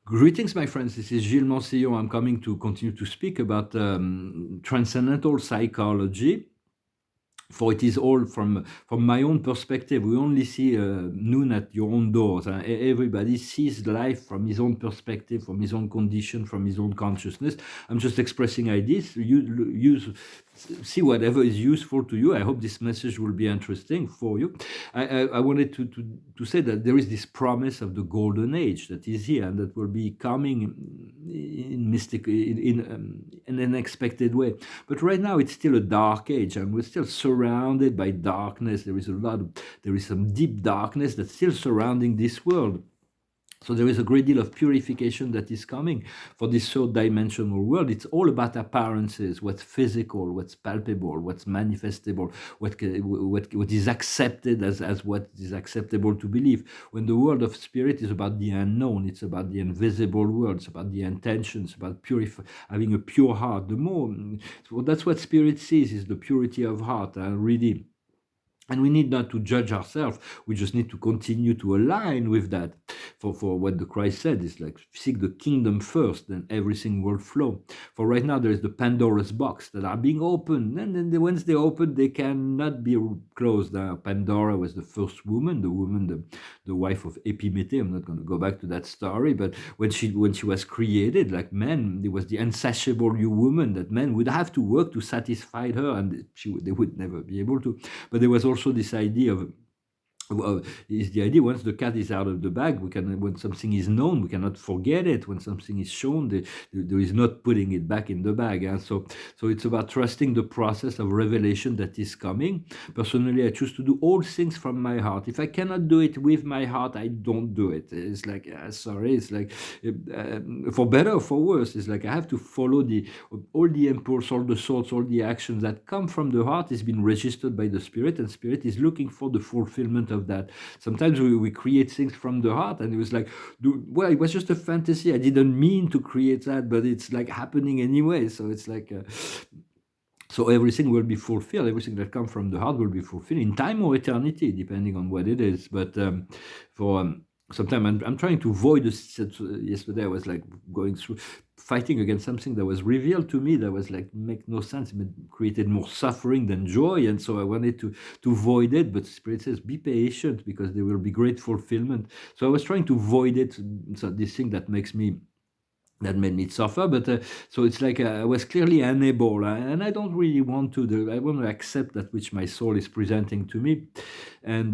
Greetings, my friends. This is Gilles Mancillon. I'm coming to continue to speak about transcendental psychology. For it is all from my own perspective. We only see noon at your own doors. Everybody sees life from his own perspective, from his own condition, from his own consciousness. I'm just expressing ideas. See whatever is useful to you. I hope this message will be interesting for you. I wanted to say that there is this promise of the golden age that is here and that will be coming in mystic in an unexpected way. But right now it's still a dark age, and we're still surrounded by darkness. There is some deep darkness that's still surrounding this world. So there is a great deal of purification that is coming for this third dimensional world. It's all about appearances, what's physical, what's palpable, what's manifestable, what is accepted as what is acceptable to believe. When the world of spirit is about the unknown, it's about the invisible world, it's about the intentions, about having a pure heart. So that's what spirit sees, is the purity of heart, really. And we need not to judge ourselves. We just need to continue to align with that. For what the Christ said is like, seek the kingdom first, then everything will flow. For right now, there is the Pandora's box that are being opened. And then once they open, they cannot be closed. Pandora was the first woman, the wife of Epimetheus. I'm not going to go back to that story, but when she was created, like man, it was the insatiable woman that men would have to work to satisfy her, and they would never be able to. But there was also this idea of is the idea, once the cat is out of the bag, when something is known, we cannot forget it. When something is shown, there is not putting it back in the bag. So it's about trusting the process of revelation that is coming. Personally, I choose to do all things from my heart. If I cannot do it with my heart, I don't do it. It's like, sorry, it's like, for better or for worse, it's like I have to follow all the impulse, all the thoughts, all the actions that come from the heart is being registered by the spirit, and spirit is looking for the fulfillment of that. Sometimes we create things from the heart, and it was like, well, it was just a fantasy. I didn't mean to create that, but it's like happening anyway. So it's like, so everything will be fulfilled. Everything that comes from the heart will be fulfilled in time or eternity, depending on what it is. But sometimes I'm trying to avoid this. Yesterday I was like fighting against something that was revealed to me that was like make no sense. It created more suffering than joy, and so I wanted to avoid it. But Spirit says, be patient, because there will be great fulfillment. So I was trying to avoid it. So this thing that made me suffer, but so it's like I was clearly unable, and I don't really want to. I want to accept that which my soul is presenting to me, and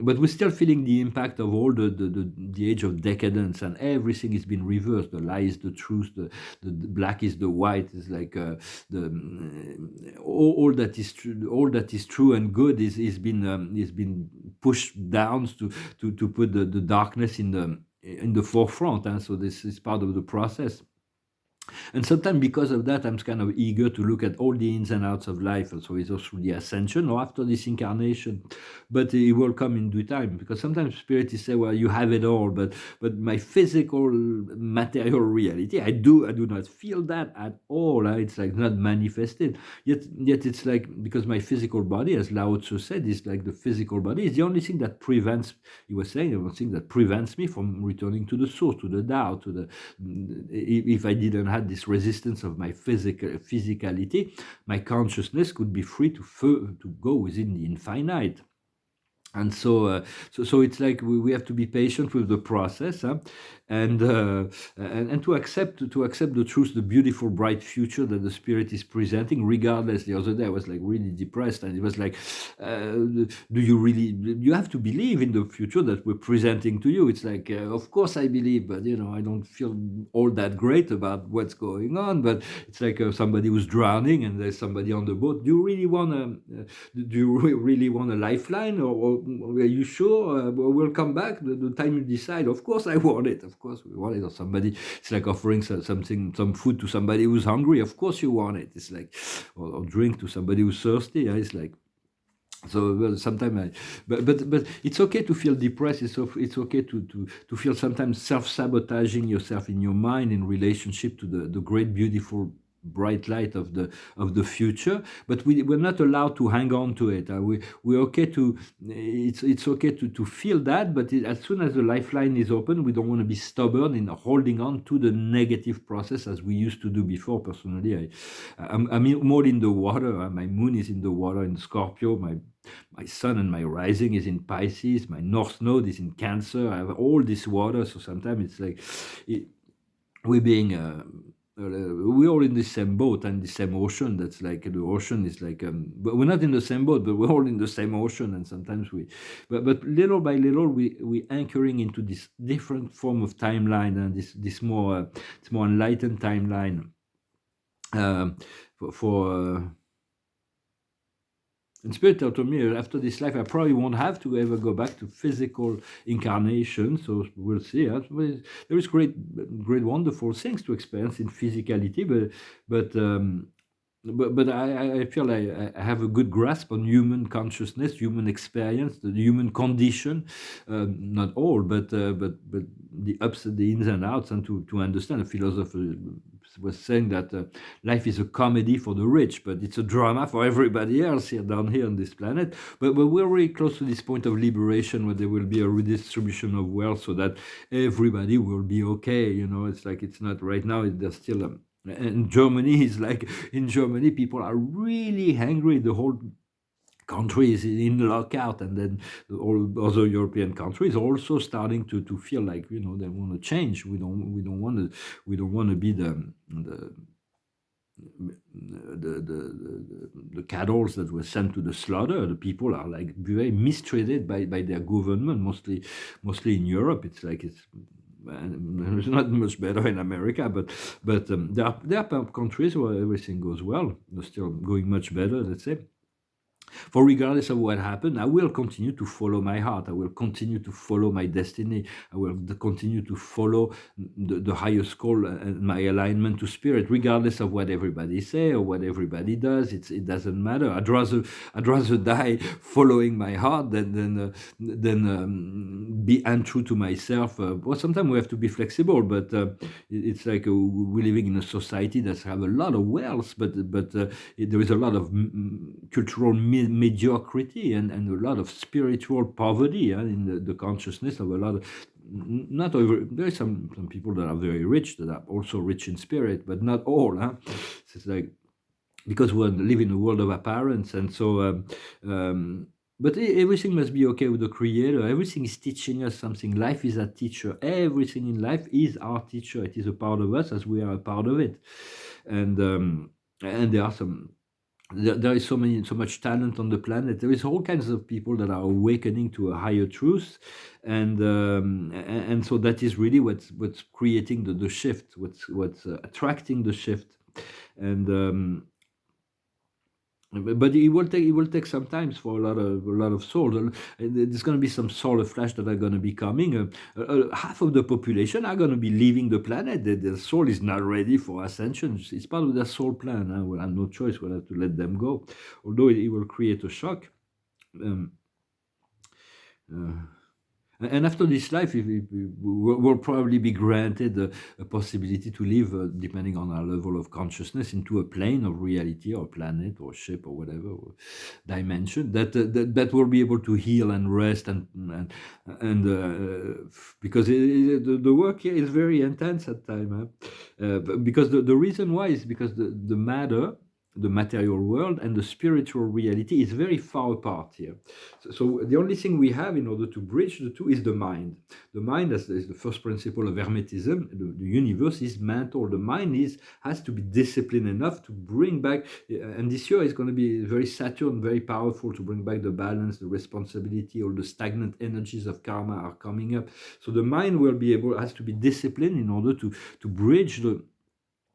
but we're still feeling the impact of all the age of decadence, and everything is been reversed. The lie is the truth, the black is the white. It's like all that is true and good is been pushed down to put the darkness in the forefront. So this is part of the process. And sometimes because of that, I'm kind of eager to look at all the ins and outs of life, and so either through the ascension or after this incarnation. But it will come in due time, because sometimes spirit is say, well, you have it all, but my physical material reality, I do not feel that at all. It's like not manifested. Yet it's like, because my physical body, as Lao Tzu said, is like the physical body is the only thing that prevents, he was saying, the only thing that prevents me from returning to the source, to the Tao, if I didn't had this resistance of my physicality, my consciousness could be free to go within the infinite. And so it's like we have to be patient with the process, and to accept the truth, the beautiful, bright future that the spirit is presenting. Regardless, the other day I was like really depressed, and it was like, do you really? You have to believe in the future that we're presenting to you. It's like, of course I believe, but I don't feel all that great about what's going on. But it's like somebody who's drowning, and there's somebody on the boat. Do you really want a lifeline, or are you sure? We'll come back the time you decide. Of course I want it. Of course we want it. Or somebody, it's like offering some food to somebody who's hungry. Of course you want it. It's like, or drink to somebody who's thirsty. It's like, so well, sometimes but it's okay to feel depressed. It's okay to feel sometimes self-sabotaging yourself in your mind in relationship to the great beautiful bright light of the future, but we're not allowed to hang on to it. We're okay to it's okay to feel that, but as soon as the lifeline is open, we don't want to be stubborn in holding on to the negative process as we used to do before. Personally, I'm more in the water. My moon is in the water in Scorpio. My sun and my rising is in Pisces. My north node is in Cancer. I have all this water, so sometimes it's like it, we being we're all in the same boat and the same ocean. That's like the ocean is like but we're not in the same boat, but we're all in the same ocean. And sometimes but little by little we anchoring into this different form of timeline, and this more it's more enlightened timeline um, for and Spirit told me after this life, I probably won't have to ever go back to physical incarnation. So we'll see. There is great, wonderful things to experience in physicality, but I feel I have a good grasp on human consciousness, human experience, the human condition. Not all, but the ups and the ins and outs, and to understand. A philosopher was saying that life is a comedy for the rich, but it's a drama for everybody else here down here on this planet. But we're really close to this point of liberation, where there will be a redistribution of wealth, so that everybody will be okay. It's like it's not right now. There's still and Germany is like, in Germany, people are really angry. The whole country is in lockout, and then all other European countries also starting to feel like they want to change. We don't want to be the cattle that were sent to the slaughter. The people are like very mistreated by their government, mostly in Europe. It's like it's not much better in America, but there are countries where everything goes well. They're still going much better, let's say. For regardless of what happened, I will continue to follow my heart. I will continue to follow my destiny. I will continue to follow the highest call and my alignment to spirit, regardless of what everybody say or what everybody does. It doesn't matter. I'd rather die following my heart than be untrue to myself. Well, sometimes we have to be flexible, but it's like we're living in a society that have a lot of wealth, but there is a lot of cultural mediocrity and a lot of spiritual poverty in the consciousness of a lot of not over. There are some people that are very rich, that are also rich in spirit, but not all. It's like, because we live in a world of appearance, and so but everything must be okay with the Creator. Everything is teaching us something. Life is a teacher. Everything in life is our teacher. It is a part of us as we are a part of it. And there are there is so much talent on the planet. There is all kinds of people that are awakening to a higher truth, and so that is really what's creating the shift, what's attracting the shift. And but it will take some time for a lot of souls. There's going to be some solar flash that are going to be coming. Half of the population are going to be leaving the planet. Their soul is not ready for ascension. It's part of their soul plan. We'll have no choice. We'll have to let them go, although it will create a shock. Um, uh, and after this life, we'll probably be granted a possibility to live, depending on our level of consciousness, into a plane of reality, or planet, or ship, or whatever, or dimension that will be able to heal and rest, and because the work here is very intense at time. Because the reason why is because the matter, the material world, and the spiritual reality is very far apart here. So the only thing we have in order to bridge the two is the mind. The mind, as is the first principle of Hermetism, the universe is mental. The mind has to be disciplined enough to bring back, and this year is going to be very Saturn, very powerful to bring back the balance, the responsibility. All the stagnant energies of karma are coming up. So the mind has to be disciplined in order to bridge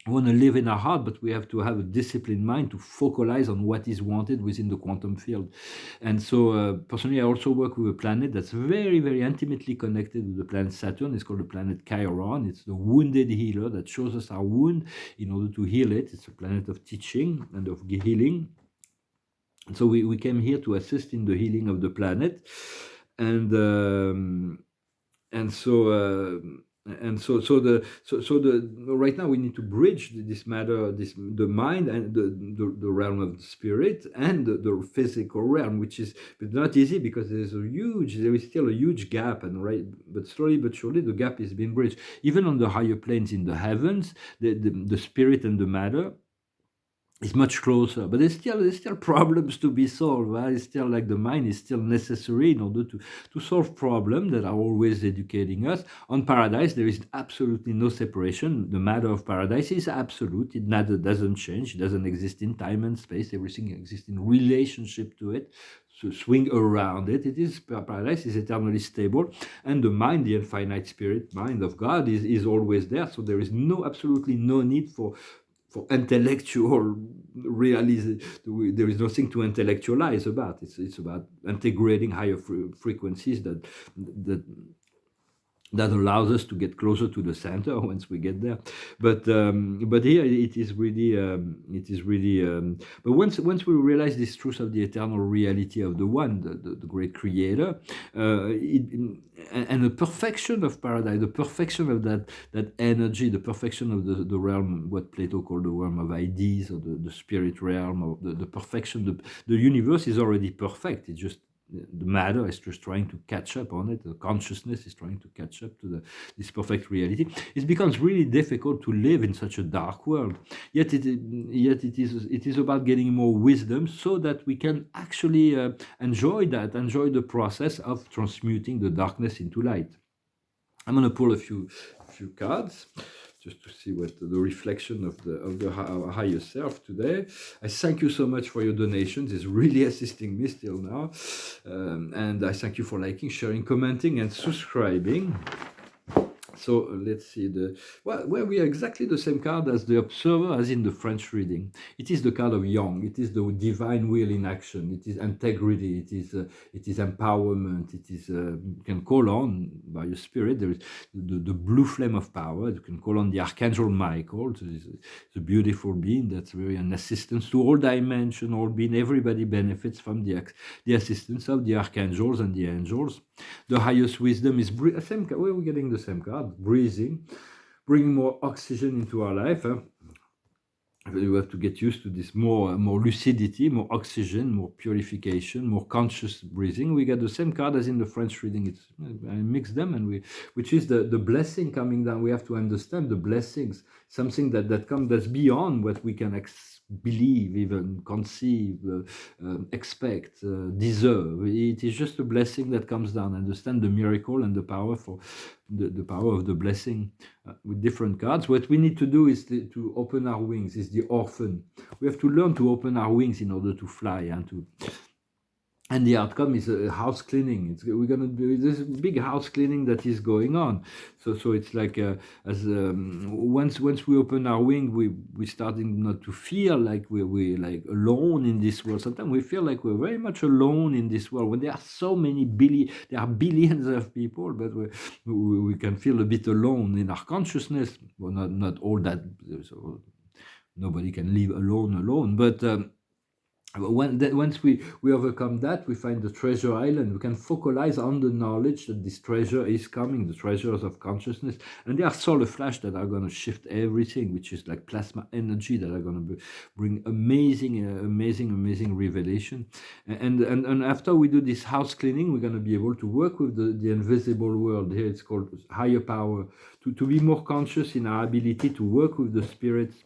we want to live in our heart, but we have to have a disciplined mind to focalize on what is wanted within the quantum field. And so personally, I also work with a planet that's very, very intimately connected with the planet Saturn. It's called the planet Chiron. It's the wounded healer that shows us our wound in order to heal it. It's a planet of teaching and of healing. And so we came here to assist in the healing of the planet. And so And so the right now we need to bridge this matter, this the mind and the realm of the spirit and the physical realm, which is but not easy because there is still a huge gap, and right, but slowly but surely the gap is being bridged. Even on the higher planes in the heavens, the spirit and the matter is much closer, but there's still problems to be solved. Right? It's still like the mind is still necessary in order to solve problems that are always educating us. On paradise, there is absolutely no separation. The matter of paradise is absolute. It neither doesn't change. It doesn't exist in time and space. Everything exists in relationship to it. So swing around it. It is paradise is eternally stable, and the mind, the infinite spirit mind of God, is always there. So there is absolutely no need for intellectual realization. There is nothing to intellectualize about. It's about integrating higher frequencies that that allows us to get closer to the center once we get there. But here it is really. But once we realize this truth of the eternal reality of the One, the great Creator, and the perfection of paradise, the perfection of that energy, the perfection of the realm, what Plato called the realm of ideas, or the spirit realm, or the perfection. The universe is already perfect. It's just the matter is just trying to catch up on it. The consciousness is trying to catch up to this perfect reality. It becomes really difficult to live in such a dark world. Yet it is about getting more wisdom so that we can actually enjoy the process of transmuting the darkness into light. I'm going to pull a few cards just to see what the reflection of the higher self today. I thank you so much for your donations. It's really assisting me still now. And I thank you for liking, sharing, commenting, and subscribing. So let's see where we are exactly the same card as the observer, as in the French reading. It is the card of Yang. It is the divine will in action. It is integrity. It is empowerment. It is you can call on by your spirit. There is the blue flame of power. You can call on the Archangel Michael. It's a beautiful being that's very an assistance to all dimension, all being. Everybody benefits from the assistance of the archangels and the angels. The highest wisdom is same. Where are we getting the same card? Breathing, bringing more oxygen into our life. We have to get used to this more lucidity, more oxygen, more purification, more conscious breathing. We get the same card as in the French reading. I mix them, and which is the blessing coming down. We have to understand the blessings, something that's beyond what we can believe, even conceive, expect, deserve. It is just a blessing that comes down. Understand the miracle and the power for the power of the blessing with different cards. What we need to do is to open our wings. Is the orphan. We have to learn to open our wings in order to fly and the outcome is a house cleaning. We're going to do this big house cleaning that is going on. So it's like once we open our wing, we starting not to feel like we're like alone in this world. Sometimes we feel like we're very much alone in this world when there are so many there are billions of people, but we can feel a bit alone in our consciousness. Well, not all that. So nobody can live alone, but. Once we overcome that, we find the treasure island. We can focalize on the knowledge that this treasure is coming, the treasures of consciousness, and they are solar flash that are going to shift everything, which is like plasma energy that are going to bring amazing revelation. And after we do this house cleaning, we're going to be able to work with the invisible world. Here it's called higher power, to be more conscious in our ability to work with the spirits.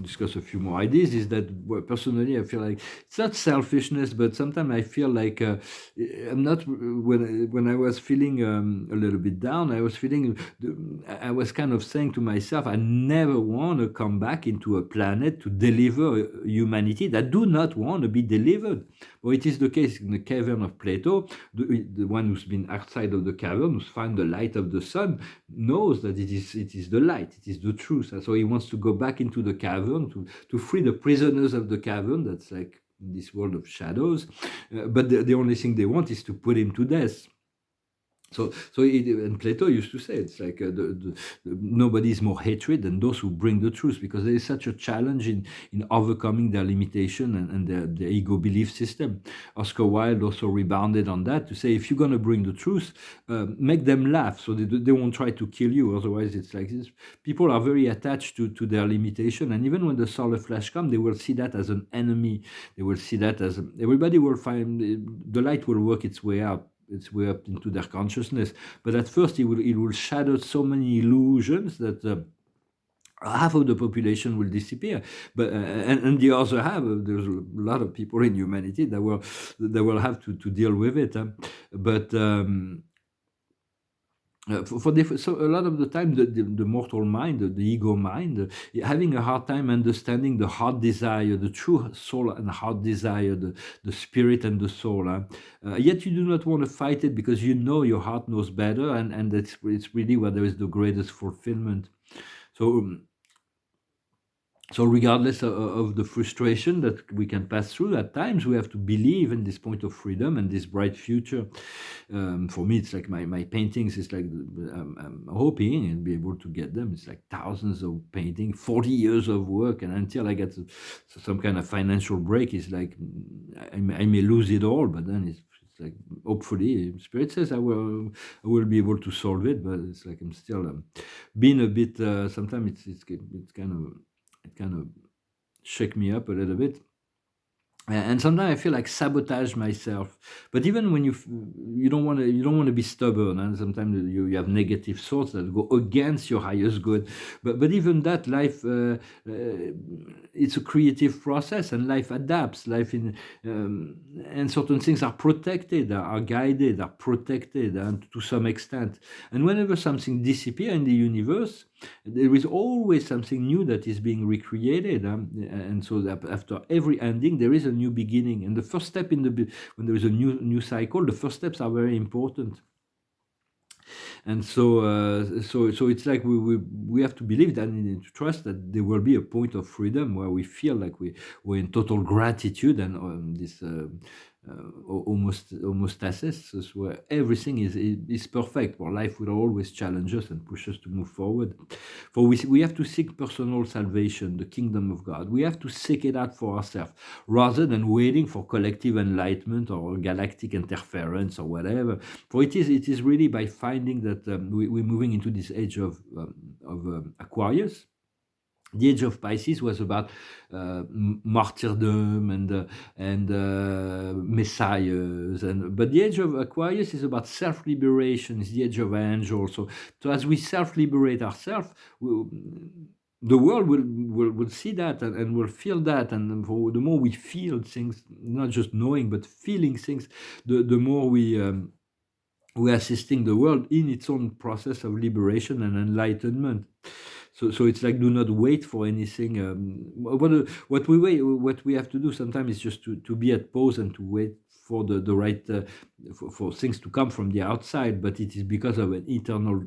Discuss a few more ideas, is that personally I feel like it's not selfishness, but sometimes I feel like I'm not, when I was feeling a little bit down, I was kind of saying to myself, I never want to come back into a planet to deliver humanity that do not want to be delivered. Well, it is the case in the cavern of Plato. The one who's been outside of the cavern, who's found the light of the sun, knows that it is the light, it is the truth. And so he wants to go back into the cavern to free the prisoners of the cavern. That's like this world of shadows. But the only thing they want is to put him to death. And Plato used to say it's like nobody is more hatred than those who bring the truth, because there is such a challenge in overcoming their limitation and their ego belief system. Oscar Wilde also rebounded on that to say, if you're going to bring the truth, make them laugh, so they won't try to kill you. Otherwise, it's like this. People are very attached to their limitation, and even when the solar flash comes, they will see that as an enemy. They will see that as everybody will find the light will work its way up into their consciousness. But at first, it will shadow so many illusions that half of the population will disappear. But and the other half, there's a lot of people in humanity that will have to deal with it. But so a lot of the time, the mortal mind, the ego mind, having a hard time understanding the heart desire, the true soul and heart desire, the spirit and the soul. Yet you do not want to fight it, because you know your heart knows better, and it's really where there is the greatest fulfillment. So regardless of the frustration that we can pass through, at times we have to believe in this point of freedom and this bright future. For me, it's like my paintings. It's like I'm hoping and be able to get them. It's like thousands of painting, 40 years of work, and until I get some kind of financial break, it's like I may lose it all. But then it's like, hopefully, Spirit says I will be able to solve it. But it's like I'm still being a bit. Sometimes it's kind of it kind of shake me up a little bit. And sometimes I feel like sabotage myself. But even when you don't want to be stubborn, and sometimes you have negative thoughts that go against your highest good. But even that, life it's a creative process, and life adapts. And certain things are protected, are guided, are protected, and to some extent. And whenever something disappears in the universe, there is always something new that is being recreated, and so that after every ending there is a new beginning. And the first step when there is a new cycle, the first steps are very important. And so it's like we have to believe that, and to trust that there will be a point of freedom where we feel like we're in total gratitude, and this homostasis, where everything is perfect, where life will always challenge us and push us to move forward. For we have to seek personal salvation, the kingdom of God. We have to seek it out for ourselves, rather than waiting for collective enlightenment or galactic interference or whatever. For it is really by finding that we're moving into this age of Aquarius. The age of Pisces was about martyrdom and messiahs, but the age of Aquarius is about self-liberation. It's the age of angels. So as we self-liberate ourselves, the world will see that and will feel that. And the more we feel things, not just knowing but feeling things, the more we're assisting the world in its own process of liberation and enlightenment. So it's like, do not wait for anything. What we have to do sometimes is just to be at pause and to wait for the right for things to come from the outside. But it is because of an eternal.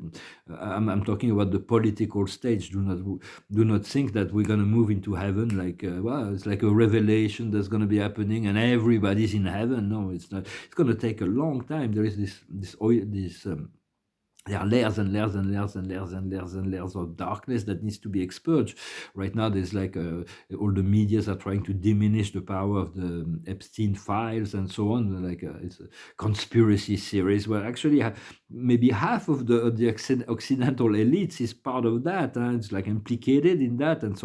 I'm talking about the political stage. Do not think that we're going to move into heaven like it's like a revelation that's going to be happening and everybody's in heaven. No, it's not. It's going to take a long time. There is this. There are layers and layers and layers and layers and layers and layers of darkness that needs to be expurged. Right now, there's like all the medias are trying to diminish the power of the Epstein files and so on. Like it's a conspiracy series where actually maybe half of the Occidental elites is part of that. It's like implicated in that, and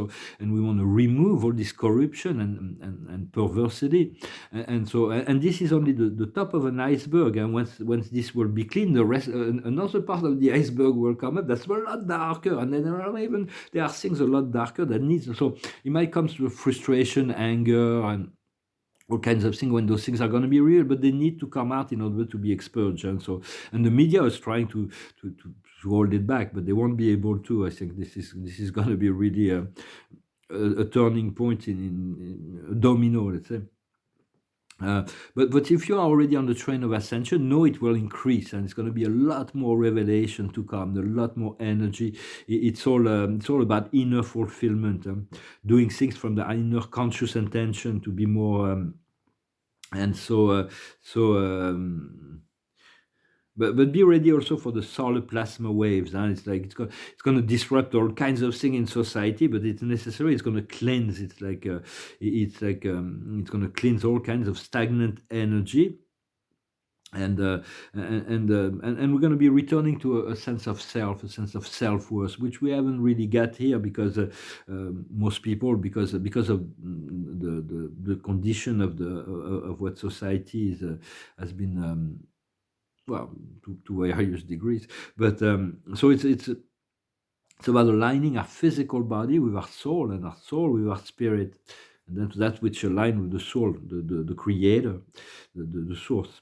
we want to remove all this corruption and perversity, and this is only the top of an iceberg. And once this will be clean, the rest another part of the iceberg will come up that's a lot darker, and then there are things a lot darker that needs. So it might come to frustration, anger, and all kinds of things when those things are going to be real, but they need to come out in order to be expurged. And the media is trying to hold it back, but they won't be able to. I think this is going to be really a turning point in a domino, let's say. But if you are already on the train of ascension, know it will increase, and it's going to be a lot more revelation to come, a lot more energy. It's all about inner fulfillment, doing things from the inner conscious intention to be more, and so. But be ready also for the solar plasma waves. Huh? It's like it's going to disrupt all kinds of things in society, but it's necessary. It's going to cleanse. It's going to cleanse all kinds of stagnant energy, and and we're going to be returning to a sense of self, a sense of self-worth, which we haven't really got here because most people, because of the condition of of what society is has been. Well, to various degrees, but so it's about aligning our physical body with our soul, and our soul with our spirit, and then that which align with the soul, the creator, the source.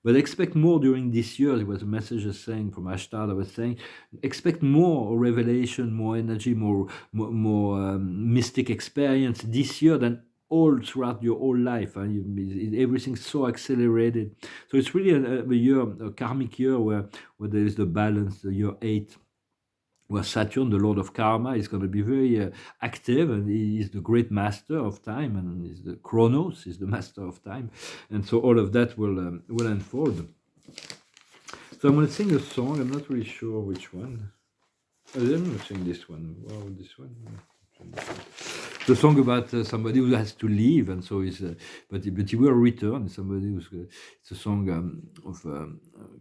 But expect more during this year. It was a message saying from Ashtad. I was saying, expect more revelation, more energy, more mystic experience this year than all throughout your whole life. Everything's so accelerated. So it's really a year, a karmic year where there is the balance, the year 8, where Saturn, the Lord of Karma, is going to be very active, and he is the great master of time, and is the Chronos, is the master of time, and so all of that will unfold. So I'm going to sing a song. I'm not really sure which one. I'm going to sing this one. Wow, this one. The song about somebody who has to leave, and so is, but he will return. Somebody who's it's a song of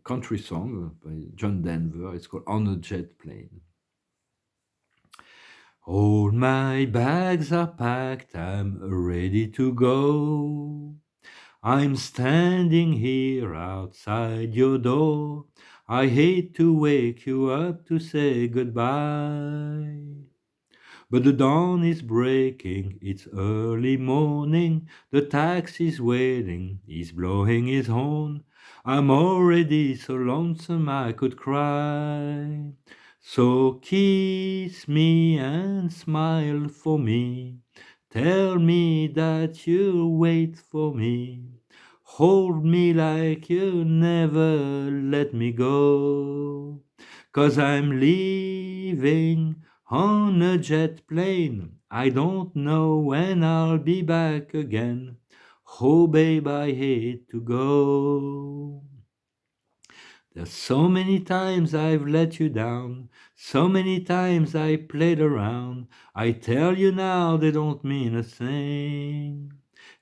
country song by John Denver. It's called "On a Jet Plane." All my bags are packed, I'm ready to go. I'm standing here outside your door. I hate to wake you up to say goodbye. But the dawn is breaking, it's early morning. The taxi's waiting, he's blowing his horn. I'm already so lonesome I could cry. So kiss me and smile for me. Tell me that you'll wait for me. Hold me like you never let me go. 'Cause I'm leaving on a jet plane. I don't know when I'll be back again. Oh, babe, I hate to go. There's so many times I've let you down, so many times I played around. I tell you now they don't mean a thing.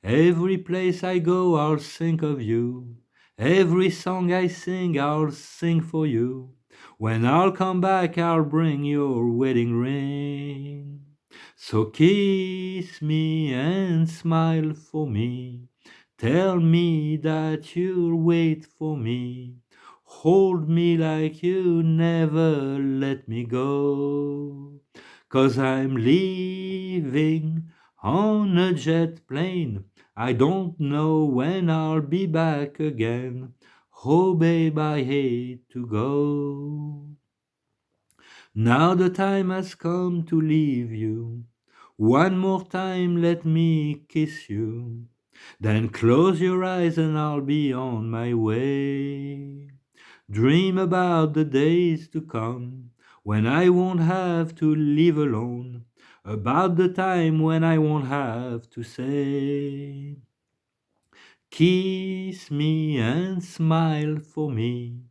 Every place I go I'll think of you. Every song I sing I'll sing for you. When I'll come back I'll bring your wedding ring. So kiss me and smile for me. Tell me that you'll wait for me. Hold me like you never let me go. 'Cause I'm leaving on a jet plane. I don't know when I'll be back again. Oh, babe, I hate to go. Now the time has come to leave you. One more time, let me kiss you. Then close your eyes and I'll be on my way. Dream about the days to come, when I won't have to live alone, about the time when I won't have to say, kiss me and smile for me,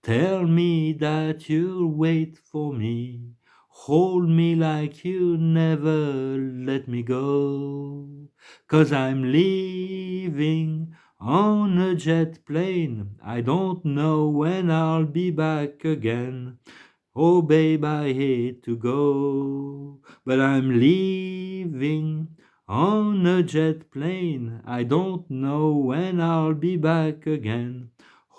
tell me that you'll wait for me, hold me like you never let me go, 'cause I'm leaving on a jet plane. I don't know when I'll be back again. Oh, babe, I hate to go, but I'm leaving on a jet plane. I don't know when I'll be back again.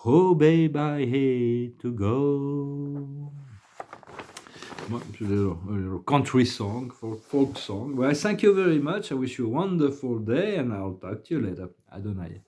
Oh, babe, I hate to go. Well, it's a little country song, folk song. Well, thank you very much. I wish you a wonderful day, and I'll talk to you later. Adonai.